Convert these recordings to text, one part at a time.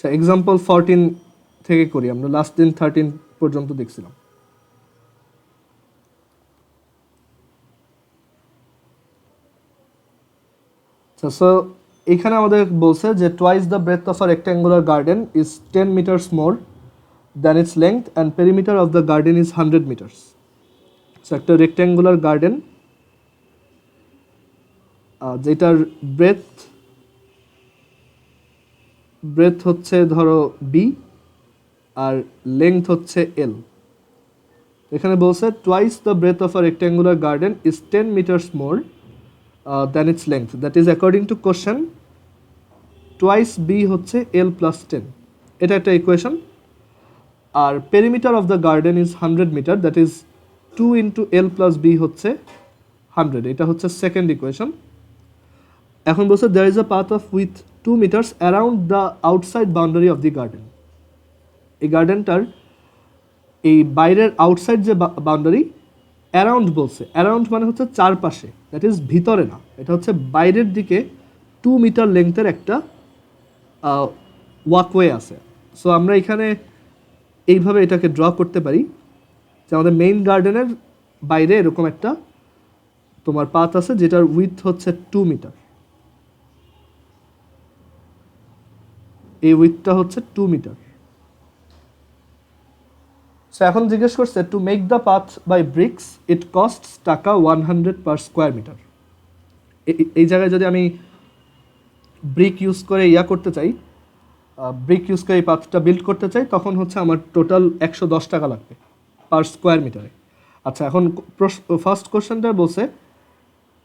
আচ্ছা, এক্সাম্পল 14 থেকে করি, আমরা লাস্ট দিন 13 পর্যন্ত দেখছিলাম। সো এখানে আমাদের বলছে যে twice the breadth of a rectangular garden is 10 meters more than its length and perimeter of the garden is 100 meters. So একটা রেক্ট্যাঙ্গুলার গার্ডেন যেটার ব্রেথ হচ্ছে ধরো বি আর লেংথ হচ্ছে এল। এখানে বলছে twice the breadth of a rectangular garden is 10 meters more than its length, that is according to question twice b হচ্ছে l plus 10, এটা একটা equation. R perimeter of the garden is 100 meter, that is 2 into l plus b হচ্ছে 100, এটা হচ্ছে second equation. এখন বলছে there is a path of with 2 meters around the outside boundary of the garden. এই গার্ডেনটার এই বাইরের আউটসাইড যে বাউন্ডারি, অ্যারাউন্ড বলছে, অ্যারাউন্ড মানে হচ্ছে চারপাশে, দ্যাট ইজ ভিতরে না, এটা হচ্ছে বাইরের দিকে 2 মিটার লেংথের একটা ওয়াকওয়ে আছে। সো আমরা এখানে এইভাবে এটাকে ড্র করতে পারি যে আমাদের মেইন গার্ডেনের বাইরে এরকম একটা তোমার পাথ আছে যেটার উইথ হচ্ছে 2 মিটার, এই উইথটা হচ্ছে 2 মিটার। সো এখন জিজ্ঞেস করছে to make the path by bricks it cost টাকা 100 পার স্কোয়ার মিটার। এই জায়গায় যদি আমি ব্রিক ইউজ করে করতে চাই, ব্রিক ইউজ করে এই পাথটা বিল্ড করতে চাই, তখন হচ্ছে আমার টোটাল 110 টাকা লাগবে পার স্কোয়ার মিটারে। আচ্ছা, এখন ফার্স্ট কোশ্চেনটা বলছে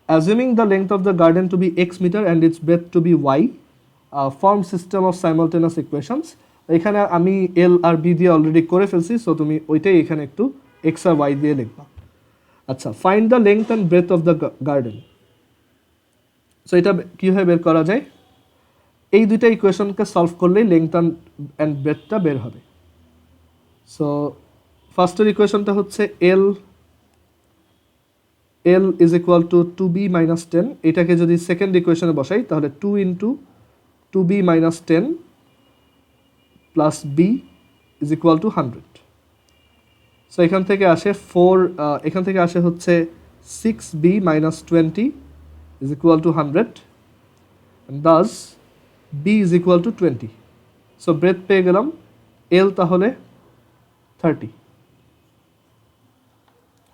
assuming the length of the garden to be x metre and its breadth to be y, form system of simultaneous equations. এখানে আমি এল আর বি দিয়ে অলরেডি করে ফেলছি, সো তুমি ওইটাই এখানে একটু এক্স আর ওয়াই দিয়ে লিখবা। আচ্ছা, find the length and breadth of the garden. So এটা কীভাবে বের করা যায়? এই দুইটা ইকুয়েশনকে সলভ করলেই লেংথ অ্যান্ড ব্রেথটা বের হবে। সো ফার্স্টের ইকুয়েশনটা হচ্ছে l is equal to 2b minus 10, এটাকে যদি সেকেন্ড ইকুয়েশনে বসাই তাহলে 2 into 2b minus 10 plus b is equal to 100। So এখান থেকে আসে 4, এখান থেকে আসে হচ্ছে 6b minus 20 is equal to 100, thus b is equal to 20। So breadth পেয়ে গেলাম এল তাহলে 30।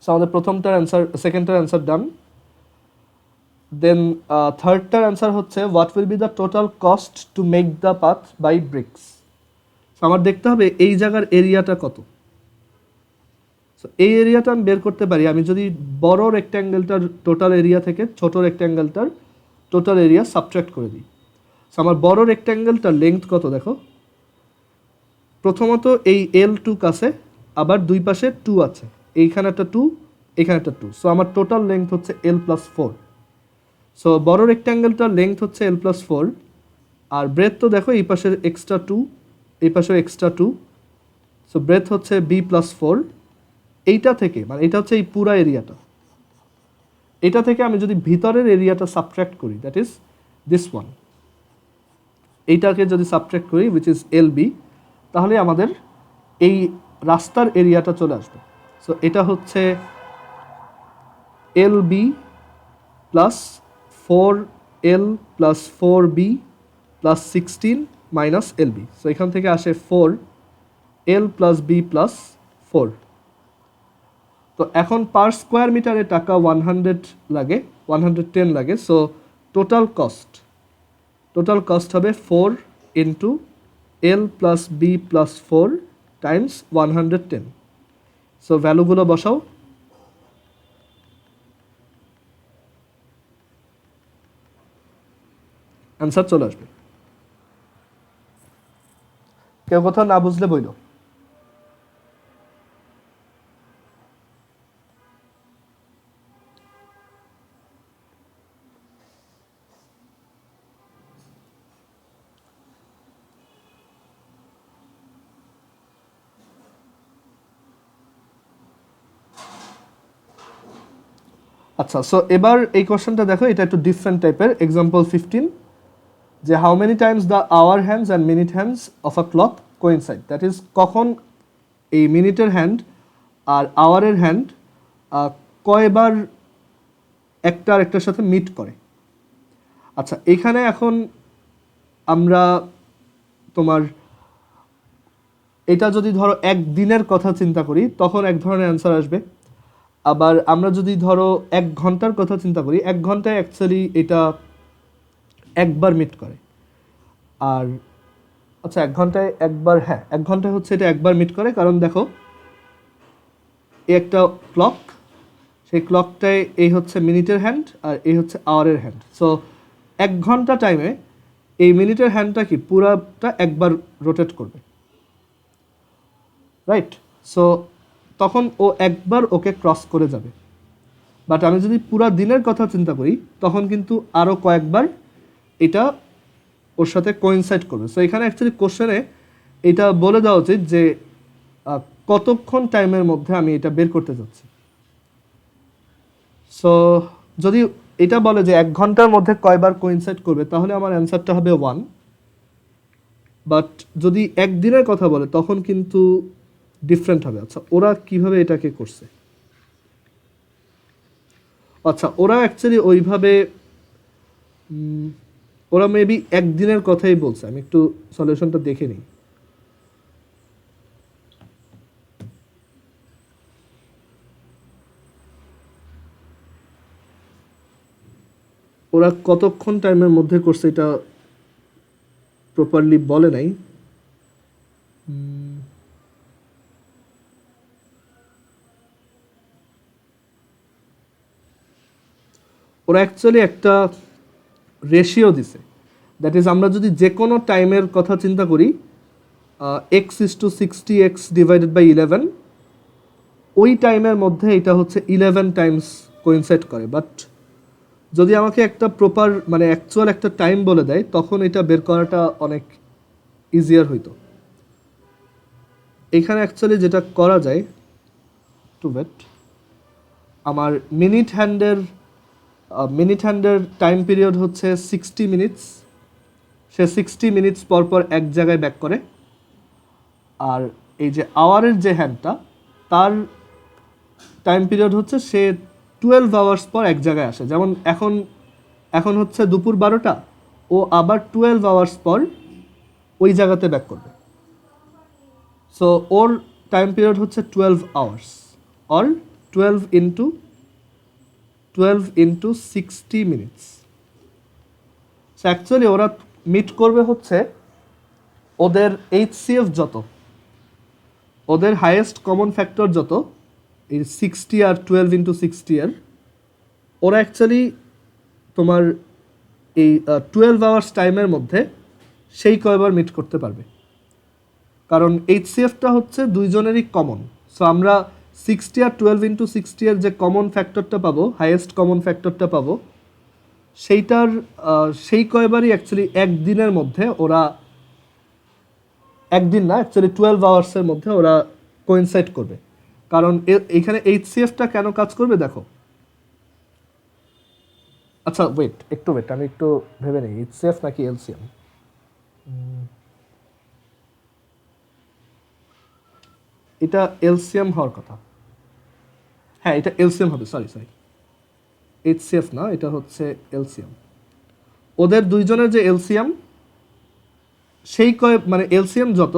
সো আমাদের প্রথমটার অ্যান্সার, সেকেন্ডটার অ্যান্সার ডান। দেন থার্ডটার অ্যান্সার হচ্ছে what will be the total cost to make the path by bricks. So আমার দেখতে হবে এই জায়গার এরিয়াটা কত। সো এই এরিয়াটা আমি বের করতে পারি আমি যদি বড় রেক্ট্যাঙ্গেলটার টোটাল এরিয়া থেকে ছোট রেক্ট্যাঙ্গেলটার টোটাল এরিয়া সাবট্রাক্ট করে দিই। সো আমার বড় রেক্ট্যাঙ্গেলটার লেংথ কত দেখো, প্রথমত এই L2 কাছে, আবার দুই পাশে 2 আছে, এইখানে একটা 2, এখানে একটা 2, সো আমার টোটাল লেংথ হচ্ছে L+4। সো বড় রেক্ট্যাঙ্গেলটার লেংথ হচ্ছে L+4, আর ব্রেথ তো দেখো এই পাশের এক্সট্রা 2, এই পাশের এক্সট্রা 2, সো ব্রেথ হচ্ছে B+4। এইটা থেকে মানে এটা হচ্ছে এই পুরা এরিয়াটা, এটা থেকে আমি যদি ভিতরের এরিয়াটা সাবট্রাক্ট করি, দ্যাট ইজ দিস ওয়ান, এইটাকে যদি সাবট্রাক্ট করি উইচ ইজ LB, তাহলে আমাদের এই রাস্তার এরিয়াটা চলে আসবে। সো এটা হচ্ছে LB plus 4L plus 4B plus 16 minus LB। So এখান থেকে আসে 4L প্লাস B প্লাস 4। তো এখন পার স্কোয়ার মিটারে টাকা 100 লাগে, 110 লাগে। সো টোটাল কস্ট হবে 4 into L plus B plus 4 times 110। So ভ্যালুগুলো বসাও, অ্যান্সার চলে আসবে। কেউ কোথাও না বুঝলে বইল। আচ্ছা, সো এবার এই কোশ্চেনটা দেখো, এটা একটু ডিফারেন্ট টাইপের। এক্সাম্পল 15, যে how many Times the our hands and minute hands of a clock coincide, that is কখন এই মিনিটের হ্যান্ড আর আওয়ারের হ্যান্ড কয়বার একটা আরেকটার সাথে মিট করে। আচ্ছা, এখানে এখন আমরা তোমার এটা যদি ধরো এক দিনের কথা চিন্তা করি তখন এক ধরনের অ্যান্সার আসবে। আবার আমরা যদি ধরো 1 ঘন্টার কথা চিন্তা করি, 1 ঘন্টায় অ্যাকচুয়ালি এটা একবার মিট করে। আর আচ্ছা 1 ঘন্টায় একবার, হ্যাঁ 1 ঘন্টায় হচ্ছে এটা একবার মিট করে, কারণ দেখো এই একটা ক্লক, সেই ক্লকটায় এই হচ্ছে মিনিটের হ্যান্ড আর এই হচ্ছে আওয়ারের হ্যান্ড। সো 1 ঘন্টা টাইমে এই মিনিটের হ্যান্ডটা কি পুরাটা একবার রোটেট করবে, রাইট? সো তখন ও একবার ওকে ক্রস করে যাবে। বাট আমি যদি পুরা দিনের কথা চিন্তা করি তখন কিন্তু আরও কয়েকবার এটা ওর সাথে কোইনসাইড করবে। সো এখানে অ্যাকচুয়ালি কোশ্চেনে এটা বলে দেওয়া উচিত যে কতক্ষণ টাইমের মধ্যে আমি এটা বের করতে চাচ্ছি। সো যদি এটা বলে যে 1 ঘন্টার মধ্যে কয়বার কোইনসাইড করবে তাহলে আমার অ্যান্সারটা হবে 1। বাট যদি একদিনের কথা বলে তখন কিন্তু ডিফারেন্ট হবে। আচ্ছা ওরা কিভাবে এটাকে করছে? আচ্ছা ওরা অ্যাকচুয়ালি ওইভাবে ওরা মেবি একদিনের কথাই বলছে। আমি একটু সলিউশনটা দেখে নিই। ওরা কতক্ষণ টাইমের মধ্যে করছে এটা প্রপারলি বলে নাই। ওরা অ্যাকচুয়ালি একটা রেশিও দিছে, দ্যাট ইজ আমরা যদি যে কোনো টাইমের কথা চিন্তা করি x/60x ডিভাইডেড বাই 11, ওই টাইমের মধ্যে এটা হচ্ছে 11 টাইমস কোইনসাইড করে। বাট যদি আমাকে একটা প্রপার মানে অ্যাকচুয়াল একটা টাইম বলে দেয় তখন এটা বের করাটা অনেক ইজিয়ার হইতো। এখানে অ্যাকচুয়ালি যেটা করা যায়, টু ওয়েট, আমার মিনিট হ্যান্ডের টাইম পিরিয়ড হচ্ছে 60 মিনিটস। সে 60 মিনিটস পর পর এক জায়গায় ব্যাক করে। আর এই যে আওয়ারের যে হ্যান্ডটা, তার টাইম পিরিয়ড হচ্ছে সে 12 আওয়ার্স পর এক জায়গায় আসে। যেমন এখন হচ্ছে দুপুর 12টা, ও আবার 12 আওয়ার্স পর ওই জায়গাতে ব্যাক করবে। সো ওর টাইম পিরিয়ড হচ্ছে 12 hours, or 12 into 60 minutes. So actually ওরা মিট করবে হচ্ছে ওদের HCF যত, ওদের হাইয়েস্ট কমন ফ্যাক্টর যত, এই 60 আর 12 ইন্টু 60 এর, ওরা অ্যাকচুয়ালি তোমার এই 12 আওয়ার্স টাইমের মধ্যে সেই কয়বার মিট করতে পারবে। কারণ HCFটা হচ্ছে দুইজনেরই কমন। সো আমরা 60 আর 12 ইন্টু 60 এর যে কমন ফ্যাক্টরটা পাবো, হাইয়েস্ট কমন ফ্যাক্টরটা পাবো, সেইটার সেই কয়বারই অ্যাকচুয়ালি একদিনের মধ্যে ওরা, একদিন না অ্যাকচুয়ালি 12 আওয়ার্সের মধ্যে ওরা কোইনসাইড করবে। কারণ এইখানে HCFটা কেন কাজ করবে দেখো। আচ্ছা ওয়েট, আমি একটু ভেবে নিই HCF নাকি LCM। এটা LCM হওয়ার কথা, হ্যাঁ এটা LCM হবে, সরি HCF না, এটা হচ্ছে LCM। ওদের দুইজনের যে LCM, সেই মানে LCM যত,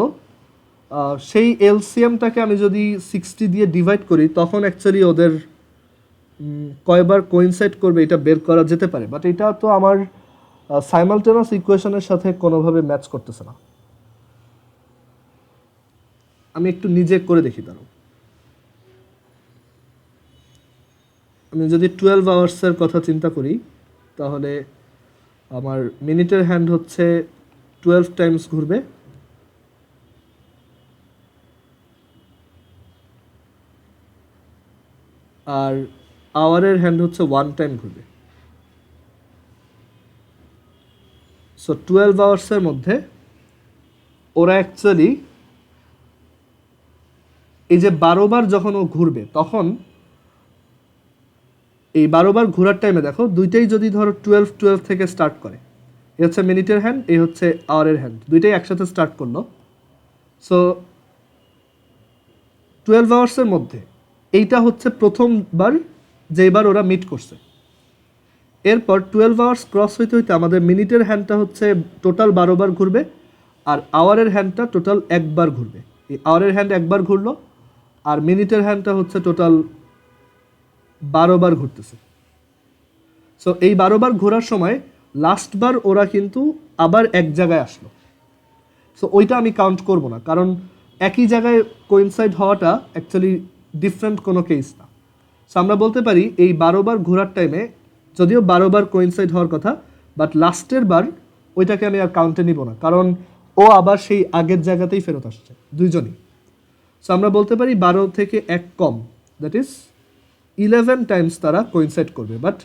সেই LCMটাকে আমি যদি 60 দিয়ে ডিভাইড করি তখন অ্যাকচুয়ালি ওদের কয়বার কোইনসাইড করবে এটা বের করা যেতে পারে। বাট এটা তো আমার সাইমালটেনাস ইকুয়েশনের সাথে কোনোভাবে ম্যাচ করতেছে না। আমি একটু নিজে করে দেখি। দাঁড়াও, আমি যদি 12 আওয়ার্সের কথা চিন্তা করি তাহলে আমার মিনিটের হ্যান্ড হচ্ছে 12 টাইমস ঘুরবে, আর আওয়ারের হ্যান্ড হচ্ছে 1 টাইম ঘুরবে। সো 12 আওয়ার্সের মধ্যে ওরা অ্যাকচুয়ালি এই যে 12 বার যখন ও ঘুরবে তখন এই 12 বার ঘোরার টাইমে দেখো দুইটাই যদি ধরো 12 থেকে স্টার্ট করে, এই হচ্ছে মিনিটের হ্যান্ড, এই হচ্ছে আওয়ারের হ্যান্ড, দুইটাই একসাথে স্টার্ট করলো। সো 12 আওয়ার্সের মধ্যে এইটা হচ্ছে প্রথমবার যেবার ওরা মিট করছে। এরপর 12 আওয়ার্স ক্রস হইতে হইতে আমাদের মিনিটের হ্যান্ডটা হচ্ছে টোটাল 12 বার ঘুরবে, আর আওয়ারের হ্যান্ডটা টোটাল একবার ঘুরবে। এই আওয়ারের হ্যান্ড একবার ঘুরলো, আর মিনিটের হ্যান্ডটা হচ্ছে টোটাল 12 বার ঘুরতেছে। সো এই 12 বার ঘোরার সময় লাস্টবার ওরা কিন্তু আবার এক জায়গায় আসলো। সো ওইটা আমি কাউন্ট করব না, কারণ একই জায়গায় কোইনসাইড হওয়াটা অ্যাকচুয়ালি ডিফারেন্ট কোনো কেস না। সো আমরা বলতে পারি এই 12 বার ঘোরার টাইমে যদিও 12 বার কোইনসাইড হওয়ার কথা, বাট লাস্টের বার ওইটাকে আমি আর কাউন্টে নিব না, কারণ ও আবার সেই আগের জায়গাতেই ফেরত আসছে দুইজনই। সো আমরা বলতে পারি 12 থেকে 1 কম, দ্যাট ইজ 11 টাইমস তারা কোইনসাইড করবে, বাট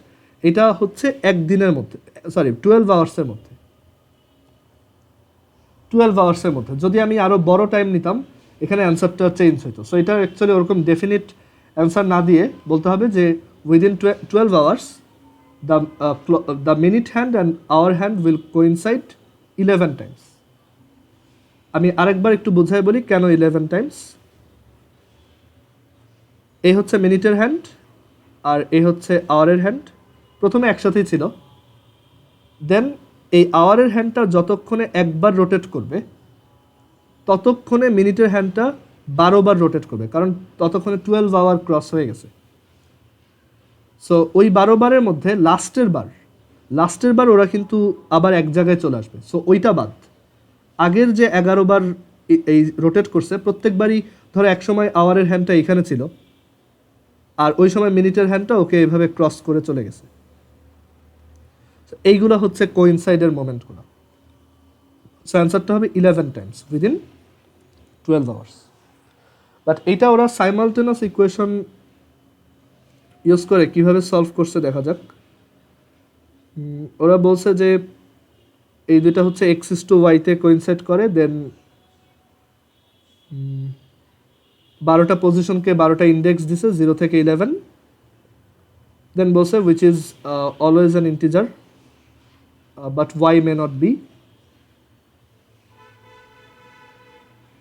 এটা হচ্ছে একদিনের মধ্যে, সরি 12 আওয়ার্সের মধ্যে। 12 আওয়ার্সের মধ্যে যদি আমি আরও বড় টাইম নিতাম এখানে অ্যান্সারটা চেঞ্জ হতো। সো এটা অ্যাকচুয়ালি ওরকম ডেফিনিট অ্যান্সার না দিয়ে বলতে হবে যে within 12 hours the minute hand and our hand will coincide 11 Times. আমি আরেকবার একটু বুঝাই বলি কেন 11 টাইমস। এই হচ্ছে মিনিটের হ্যান্ড আর এই হচ্ছে আওয়ারের হ্যান্ড, প্রথমে একসাথেই ছিল। দেন এই আওয়ারের হ্যান্ডটা যতক্ষণে একবার রোটেট করবে ততক্ষণে মিনিটের হ্যান্ডটা 12 বার রোটেট করবে, কারণ ততক্ষণে 12 আওয়ার ক্রস হয়ে গেছে। সো ওই 12 বারের মধ্যে লাস্টের বার ওরা কিন্তু আবার এক জায়গায় চলে আসবে। সো ওইটা বাদ, আগের যে 11 বার এই রোটেট করছে প্রত্যেকবারই ধরো এক সময় আওয়ারের হ্যান্ডটা এখানে ছিল আর ওই সময় মিনিটের হ্যান্ডটা ওকে এইভাবে ক্রস করে চলে গেছে। এইগুলো হচ্ছে কোইনসাইডের মোমেন্টগুলো। সো অ্যান্সারটা হবে 11 টাইমস উইদিন 12 আওয়ার্স। বাট এইটা ওরা সাইমালটেনাস ইকুয়েশন ইউজ করে কিভাবে সলভ করছে দেখা যাক। ওরা বলছে যে এই দুটা হচ্ছে x/y-তে কোইনসাইড করে, দেন 12টা পজিশনকে 12টা ইন্ডেক্স দিছে 0 থেকে 11, দেন বলছে which is always an integer but y may not be.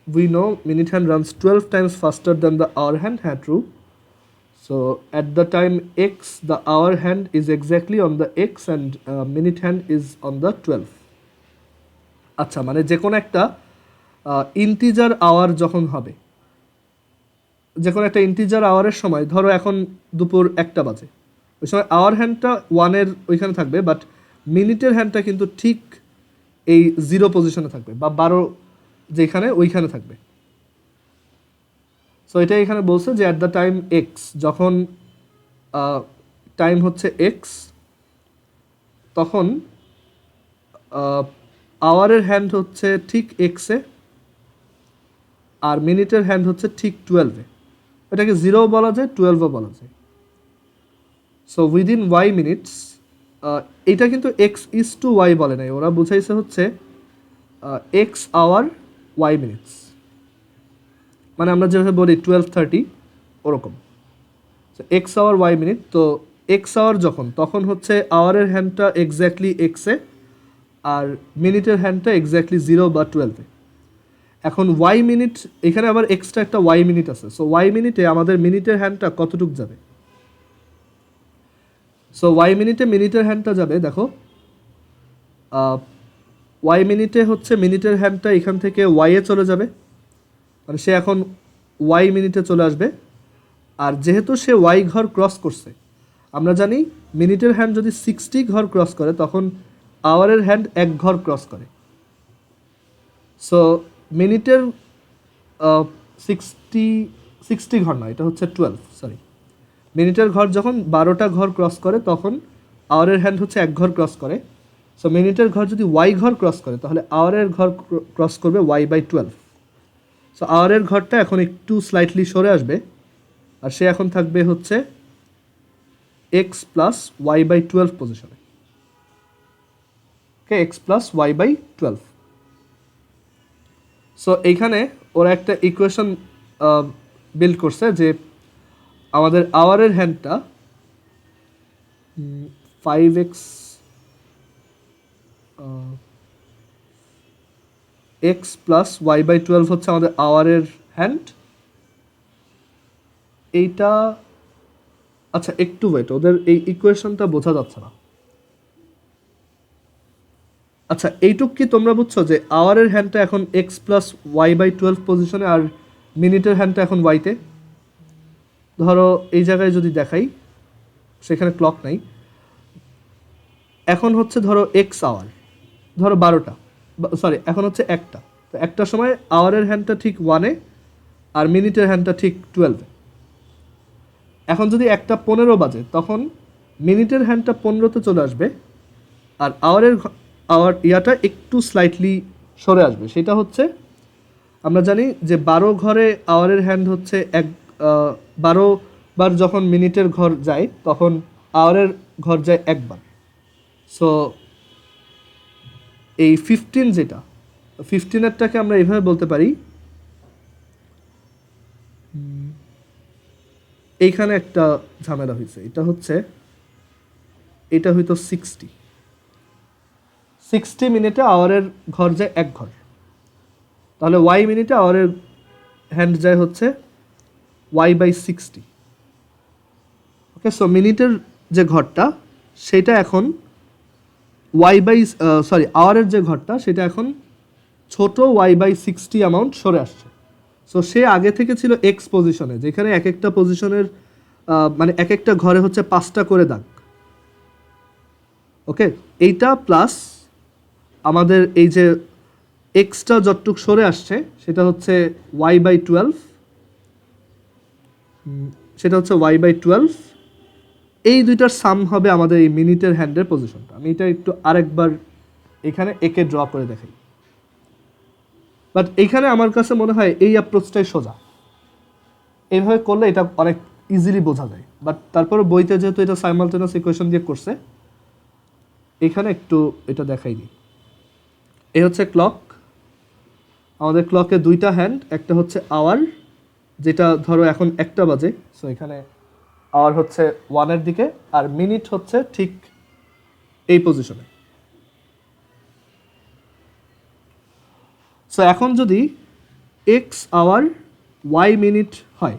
We know minute hand runs 12 times faster than the hour hand. True. So at the time x, the hour hand is exactly on the x and minute hand is on the 12. আচ্ছা, মানে যে কোনো একটা integer hour যখন হবে, যে কোনো একটা ইন্টিজার আওয়ারের সময় ধরো এখন দুপুর 1টা বাজে, ওই সময় আওয়ার হ্যান্ডটা 1-এর ওইখানে থাকবে, বাট মিনিটের হ্যান্ডটা কিন্তু ঠিক এই 0 পজিশনে থাকবে বা 12 যেখানে ওইখানে থাকবে। সো এটা এখানে বলছে যে অ্যাট দ্য টাইম এক্স, যখন টাইম হচ্ছে এক্স তখন আওয়ারের হ্যান্ড হচ্ছে ঠিক এক্সে আর মিনিটের হ্যান্ড হচ্ছে ঠিক 12-এ। এটাকে 0 বলা যায়, 12ও বলা যায়। সো উইদিন ওয়াই মিনিটস, এটা কিন্তু x/y বলে নাই, ওরা বুঝাইছে হচ্ছে x আওয়ার y মিনিটস, মানে আমরা যেভাবে বলি 12:30 ওরকম। x আওয়ার y মিনিট, তো x আওয়ার যখন তখন হচ্ছে আওয়ারের হ্যান্ডটা এক্স্যাক্টলি এক্সে আর মিনিটের হ্যান্ডটা এক্স্যাক্টলি 0 বা 12-এ। এখন y মিনিট, এখানে আবার এক্সট্রা একটা y মিনিট আছে। সো y মিনিটে আমাদের মিনিটের হ্যান্ডটা কতটুক যাবে? সো y মিনিটে মিনিটের হ্যান্ডটা যাবে, দেখো y মিনিটে হচ্ছে মিনিটের হ্যান্ডটা এখান থেকে y-এ চলে যাবে, মানে সে এখন y মিনিটে চলে আসবে। আর যেহেতু সে y ঘর ক্রস করছে, আমরা জানি মিনিটের হ্যান্ড যদি 60 ঘর ক্রস করে তখন আওয়ারের হ্যান্ড 1 ঘর ক্রস করে। সো মিনিটের 60 ঘর না, এটা হচ্ছে 12, সরি, মিনিটের ঘর যখন 12টা ঘর ক্রস করে তখন আওয়ারের হ্যান্ড হচ্ছে 1 ঘর ক্রস করে। সো মিনিটের ঘর যদি y ঘর ক্রস করে তাহলে আওয়ারের ঘর ক্রস করবে y/12। সো আওয়ারের ঘরটা এখন একটু স্লাইটলি সরে আসবে আর সে এখন থাকবে হচ্ছে x+y/12 পজিশনে। ওকে, x+y/12। সো এইখানে ওরা একটা ইকুয়েশন বিল্ড করছে যে আমাদের আওয়ারের হ্যান্ডটা 5x x plus y by 12 হচ্ছে আমাদের আওয়ারের হ্যান্ড। এইটা আচ্ছা একটু ওয়েট, ওদের এই ইকুয়েশনটা বোঝা যাচ্ছে না। আচ্ছা এইটুক কি তোমরা বুঝছো যে আওয়ারের হ্যান্ডটা এখন এক্স প্লাস ওয়াই বাই 12 পজিশনে আর মিনিটের হ্যান্ডটা এখন ওয়াইতে? ধরো এই জায়গায় যদি দেখাই, সেখানে ক্লক নাই, এখন হচ্ছে ধরো এক্স আওয়ার, ধরো 12টা, সরি এখন হচ্ছে একটা, তো একটার সময় আওয়ারের হ্যান্ডটা ঠিক 1-এ আর মিনিটের হ্যান্ডটা ঠিক 12-এ। এখন যদি 1:15 বাজে তখন মিনিটের হ্যান্ডটা 15-তে চলে আসবে আর আওয়ার ইয়াটা একটু স্লাইটলি সরে আসবে। সেটা হচ্ছে আমরা জানি যে 12 ঘরে আওয়ারের হ্যান্ড হচ্ছে 12 বার যখন মিনিটের ঘর যায় তখন আওয়ারের ঘর যায় একবার। সো এই 15 যেটা, 15-এরটাকে আমরা এইভাবে বলতে পারি, এইখানে একটা ঝামেলা হয়েছে, এটা হয়তো 60 মিনিটে আওয়ারের ঘর যায় এক ঘর, তাহলে ওয়াই মিনিটে আওয়ারের হ্যান্ড যায় হচ্ছে ওয়াই বাই 60। ওকে, সো মিনিটের যে ঘরটা সেটা এখন আওয়ারের যে ঘরটা সেটা এখন ছোট ওয়াই বাই 60 অ্যামাউন্ট সরে আসছে। সো সে আগে থেকে ছিল এক্স পজিশনে, যেখানে এক একটা পজিশনের মানে এক একটা ঘরে হচ্ছে 5টা করে দাগ। ওকে, এইটা প্লাস আমাদের এই যে এক্সট্রা যতটুক সরে আসছে সেটা হচ্ছে ওয়াই বাই 12, সেটা হচ্ছে ওয়াই বাই 12, এই দুইটার সাম হবে আমাদের এই মিনিটের হ্যান্ডের পজিশনটা। আমি এটা একটু আরেকবার এখানে একে ড্র করে দেখাই, বাট এইখানে আমার কাছে মনে হয় এই অ্যাপ্রোচটাই সোজা, এইভাবে করলে এটা অনেক ইজিলি বোঝা যায়। বাট তারপরে বইতে যেহেতু এটা সাইমালটেনিয়াস ইকুয়েশন দিয়ে করছে, এখানে একটু এটা দেখাই দিই। এই হচ্ছে ক্লক, আমাদের ক্লকে দুইটা হ্যান্ড, একটা হচ্ছে আওয়ার যেটা ধরো এখন 1টা বাজে, সো এখানে আওয়ার হচ্ছে 1-এর দিকে আর মিনিট হচ্ছে ঠিক এই পজিশনে। সো এখন যদি এক্স আওয়ার ওয়াই মিনিট হয়,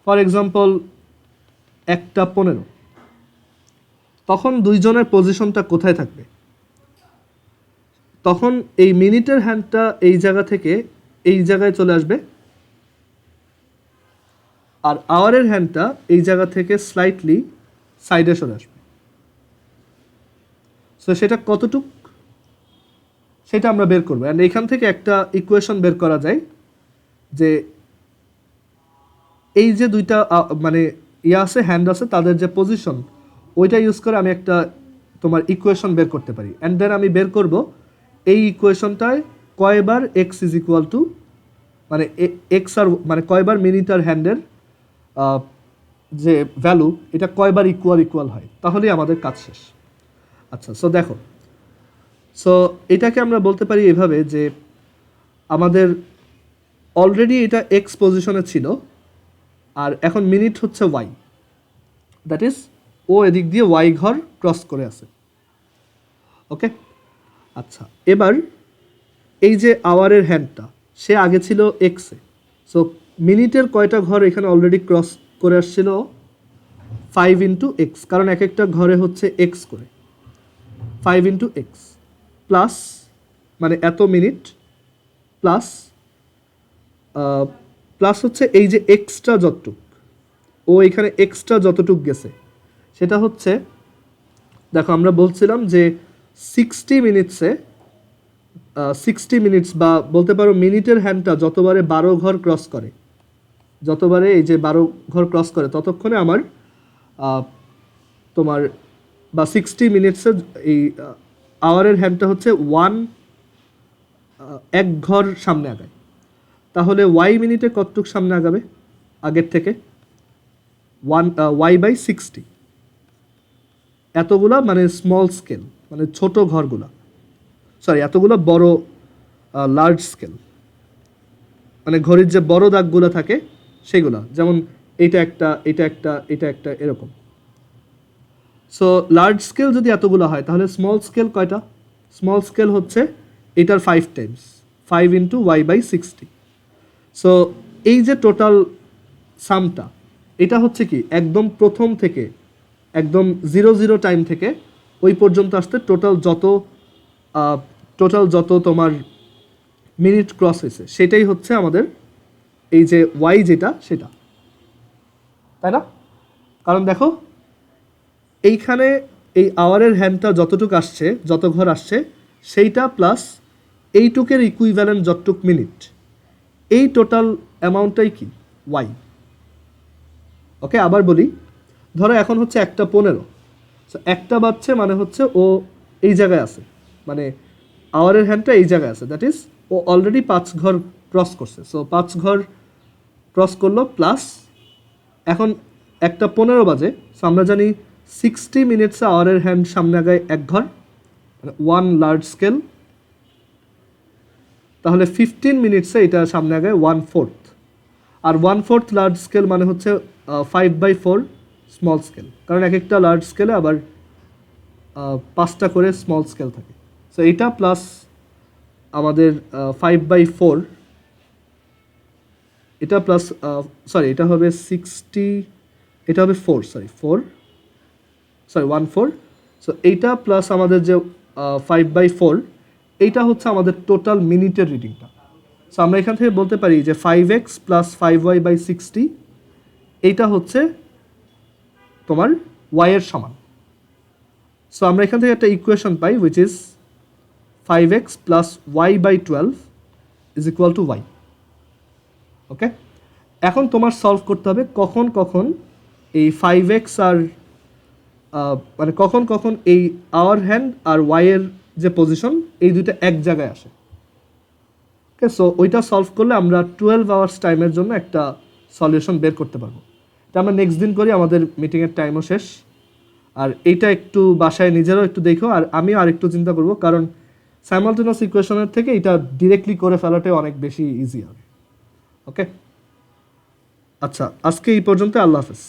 ফর এক্সাম্পল 1:15, তখন দুইজনের পজিশনটা কোথায় থাকবে? তখন এই মিনিটের হ্যান্ডটা এই জায়গা থেকে এই জায়গায় চলে আসবে আর আওয়ারের হ্যান্ডটা এই জায়গা থেকে স্লাইটলি সাইডে সরে আসবে। সো সেটা কতটুক সেটা আমরা বের করবো। অ্যান্ড এখান থেকে একটা ইকুয়েশন বের করা যায় যে এই যে দুইটা মানে আছে হ্যান্ড আছে, তাদের যে পজিশন ওইটা ইউজ করে আমি একটা তোমার ইকুয়েশন বের করতে পারি। অ্যান্ড দেন আমি বের করব এই ইকুয়েশনটায় কয়বার এক্স ইজ ইকুয়াল টু, মানে এক্স আর মানে কয়বার মিনিট আর হ্যান্ডের যে ভ্যালু এটা কয়বার ইকুয়াল হয়, তাহলেই আমাদের কাজ শেষ। আচ্ছা, সো দেখো, সো এটাকে আমরা বলতে পারি এভাবে যে আমাদের অলরেডি এটা এক্স পজিশনে ছিল আর এখন মিনিট হচ্ছে ওয়াই, দ্যাট ইজ ও এদিক দিয়ে ওয়াই ঘর ক্রস করে আছে। ওকে, আচ্ছা এবার এই যে আওয়ারের হ্যান্ডটা সে আগে ছিল এক্সে, সো মিনিটের কয়টা ঘর এখানে অলরেডি ক্রস করে আসছিল 5 × x, কারণ এক একটা ঘরে হচ্ছে এক্স করে, 5 × x প্লাস মানে এত মিনিট প্লাস প্লাস হচ্ছে এই যে এক্সট্রা যতটুক ও এখানে এক্সট্রা যতটুক গেছে সেটা হচ্ছে, দেখো আমরা বলছিলাম যে 60 মিনিটস বা বলতে পারো মিনিটের হ্যান্ডটা যতবারে 12 ঘর ক্রস করে, যতবারে এই যে 12 ঘর ক্রস করে ততক্ষণে আমার তোমার বা 60 মিনিটসে এই আওয়ারের হ্যান্ডটা হচ্ছে এক ঘর সামনে আগায়। তাহলে ওয়াই মিনিটে কতটুক সামনে আগাবে আগের থেকে? ওয়াই বাই 60, এতগুলা মানে স্মল স্কেল মানে ছোট ঘরগুলা, সরি এতগুলো বড় লার্জ স্কেল মানে ঘড়ির যে বড় দাগগুলো থাকে সেগুলা, যেমন এটা একটা এটা একটা এটা একটা এরকম। সো লার্জ স্কেল যদি এতগুলো হয় তাহলে স্মল স্কেল কয়টা? স্মল স্কেল হচ্ছে এটার 5 times, 5 into y by 60। So এই যে টোটাল সামটা, এটা হচ্ছে কি একদম প্রথম থেকে একদম 0 টাইম থেকে ওই পর্যন্ত আসতে টোটাল যত তোমার মিনিট ক্রস হয়েছে সেটাই হচ্ছে আমাদের এই যে ওয়াই যেটা সেটা, তাই না? কারণ দেখো এইখানে এই আওয়ারের হ্যান্ডটা যতটুক আসছে, যত ঘর আসছে সেইটা প্লাস এইটুকের ইকুইভ্যালেন্ট যতটুক মিনিট, এই টোটাল অ্যামাউন্টটাই কি ওয়াই। ওকে, আবার বলি, ধরো এখন হচ্ছে 1:15, সো 1টা বাজছে মানে হচ্ছে ও এই জায়গায় আছে, মানে আওয়ারের হ্যান্ডটা এই জায়গায় আছে, দ্যাট ইজ ও অলরেডি 5 ঘর ক্রস করছে। সো 5 ঘর ক্রস করলো প্লাস এখন 1:15 বাজে। সো আমরা জানি 60 মিনিটসে আওয়ারের হ্যান্ড সামনে আগায় 1 ঘর, মানে 1 লার্জ স্কেল। তাহলে 15 মিনিটসে এটা সামনে আগায় 1/4, আর 1/4 লার্জ স্কেল মানে হচ্ছে 5/4 স্মল স্কেল, কারণ এক একটা লার্জ স্কেলে আবার 5টা করে স্মল স্কেল থাকে। সো এইটা প্লাস আমাদের 5/4, এটা প্লাস এটা হবে 60, এটা হবে 1/4। সো এইটা প্লাস আমাদের যে 5/4, এইটা হচ্ছে আমাদের টোটাল মিনিটের রিডিংটা। সো আমরা এখান থেকে বলতে পারি যে 5x প্লাস 5y/60 এইটা হচ্ছে তোমার y এর সমান। সো আমরা এখান থেকে একটা equation pi which is 5x plus y/12 is equal two y। ওকে, এখন তোমার সলভ করতে হবে কখন কখন এই 5x আর মানে কখন কখন এই আওয়ার হ্যান্ড আর y এর যে পজিশন এই দুইটা এক জায়গায় আসে। ওকে, সো ওইটা সলভ করলে আমরা 12 আওয়ার্স টাইমের জন্য একটা সলিউশন বের করতে পারবো। এটা আমরা নেক্সট দিন করি, আমাদের মিটিংয়ের টাইমও শেষ। আর এইটা একটু বাসায় নিজেরাও একটু দেখো, আর আমিও আরেকটু চিন্তা করব, কারণ সাইমালটেনিয়াস ইকুয়েশনের থেকে এটা ডিরেক্টলি করে ফেলাটাই অনেক বেশি ইজি হবে। ওকে, আচ্ছা, আজকে এই পর্যন্ত। আল্লাহ হাফেজ।